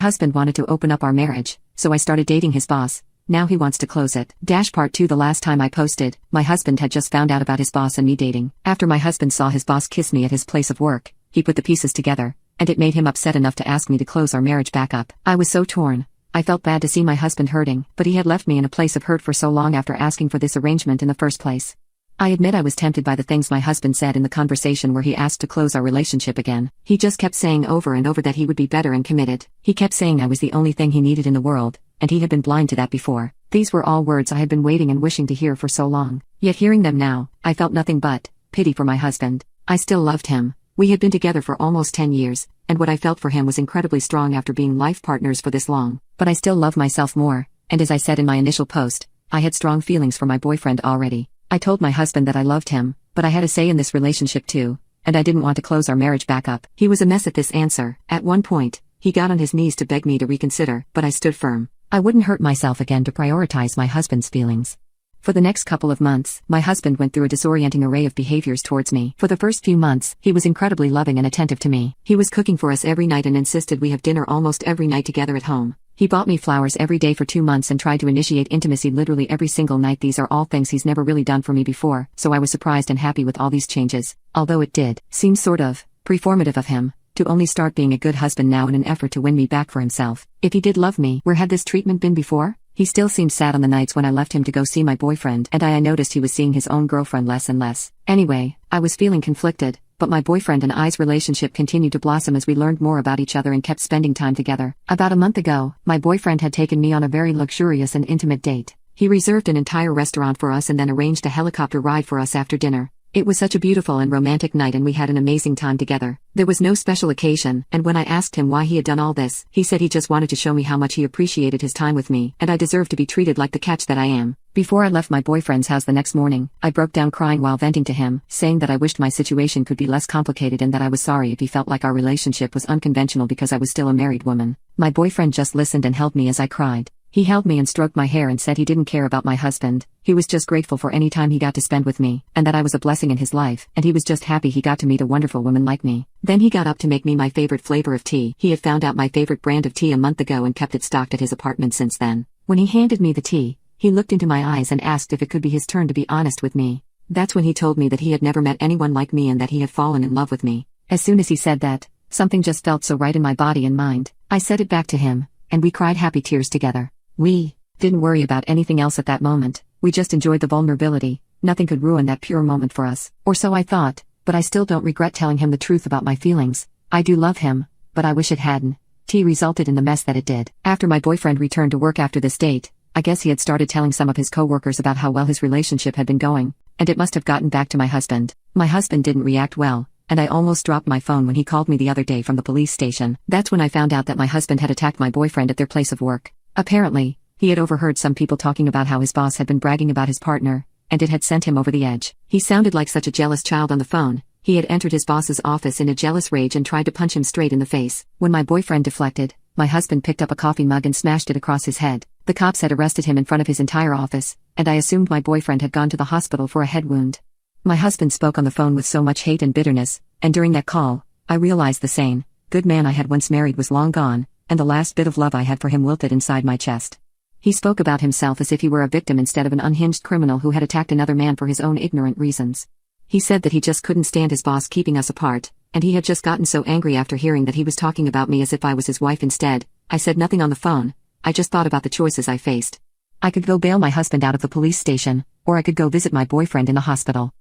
Husband wanted to open up our marriage, so I started dating his boss. Now he wants to close it. Part 2. The last time I posted, my husband had just found out about his boss and me dating. After my husband saw his boss kiss me at his place of work, he put the pieces together, and it made him upset enough to ask me to close our marriage back up. I was so torn. I felt bad to see my husband hurting, but he had left me in a place of hurt for so long after asking for this arrangement in the first place. I admit I was tempted by the things my husband said in the conversation where he asked to close our relationship again. He just kept saying over and over that he would be better and committed. He kept saying I was the only thing he needed in the world, and he had been blind to that before. These were all words I had been waiting and wishing to hear for so long. Yet hearing them now, I felt nothing but pity for my husband. I still loved him. We had been together for almost 10 years, and what I felt for him was incredibly strong after being life partners for this long. But I still love myself more, and as I said in my initial post, I had strong feelings for my boyfriend already. I told my husband that I loved him, but I had a say in this relationship too, and I didn't want to close our marriage back up. He was a mess at this answer. At one point, he got on his knees to beg me to reconsider, but I stood firm. I wouldn't hurt myself again to prioritize my husband's feelings. For the next couple of months, my husband went through a disorienting array of behaviors towards me. For the first few months, he was incredibly loving and attentive to me. He was cooking for us every night and insisted we have dinner almost every night together at home. He bought me flowers every day for 2 months and tried to initiate intimacy literally every single night. These are all things he's never really done for me before, so I was surprised and happy with all these changes. Although it did seem sort of performative of him to only start being a good husband now in an effort to win me back for himself. If he did love me, where had this treatment been before? He still seemed sad on the nights when I left him to go see my boyfriend, and I noticed he was seeing his own girlfriend less and less. Anyway, I was feeling conflicted, but my boyfriend and I's relationship continued to blossom as we learned more about each other and kept spending time together. About a month ago, my boyfriend had taken me on a very luxurious and intimate date. He reserved an entire restaurant for us and then arranged a helicopter ride for us after dinner. It was such a beautiful and romantic night and we had an amazing time together. There was no special occasion, and when I asked him why he had done all this, he said he just wanted to show me how much he appreciated his time with me, and I deserved to be treated like the catch that I am. Before I left my boyfriend's house the next morning, I broke down crying while venting to him, saying that I wished my situation could be less complicated and that I was sorry if he felt like our relationship was unconventional because I was still a married woman. My boyfriend just listened and held me as I cried. He held me and stroked my hair and said he didn't care about my husband. He was just grateful for any time he got to spend with me, and that I was a blessing in his life, and he was just happy he got to meet a wonderful woman like me. Then he got up to make me my favorite flavor of tea. He had found out my favorite brand of tea a month ago and kept it stocked at his apartment since then. When he handed me the tea, he looked into my eyes and asked if it could be his turn to be honest with me. That's when he told me that he had never met anyone like me and that he had fallen in love with me. As soon as he said that, something just felt so right in my body and mind. I said it back to him, and we cried happy tears together. We didn't worry about anything else at that moment. We just enjoyed the vulnerability. Nothing could ruin that pure moment for us. Or so I thought, but I still don't regret telling him the truth about my feelings. I do love him, but I wish it hadn't. Tea resulted in the mess that it did. After my boyfriend returned to work after this date, I guess he had started telling some of his coworkers about how well his relationship had been going, and it must have gotten back to my husband. My husband didn't react well, and I almost dropped my phone when he called me the other day from the police station. That's when I found out that my husband had attacked my boyfriend at their place of work. Apparently, he had overheard some people talking about how his boss had been bragging about his partner, and it had sent him over the edge. He sounded like such a jealous child on the phone. He had entered his boss's office in a jealous rage and tried to punch him straight in the face. When my boyfriend deflected, my husband picked up a coffee mug and smashed it across his head. The cops had arrested him in front of his entire office, and I assumed my boyfriend had gone to the hospital for a head wound. My husband spoke on the phone with so much hate and bitterness, and during that call, I realized the sane, good man I had once married was long gone, and the last bit of love I had for him wilted inside my chest. He spoke about himself as if he were a victim instead of an unhinged criminal who had attacked another man for his own ignorant reasons. He said that he just couldn't stand his boss keeping us apart, and he had just gotten so angry after hearing that he was talking about me as if I was his wife instead. I said nothing on the phone. I just thought about the choices I faced. I could go bail my husband out of the police station, or I could go visit my boyfriend in the hospital.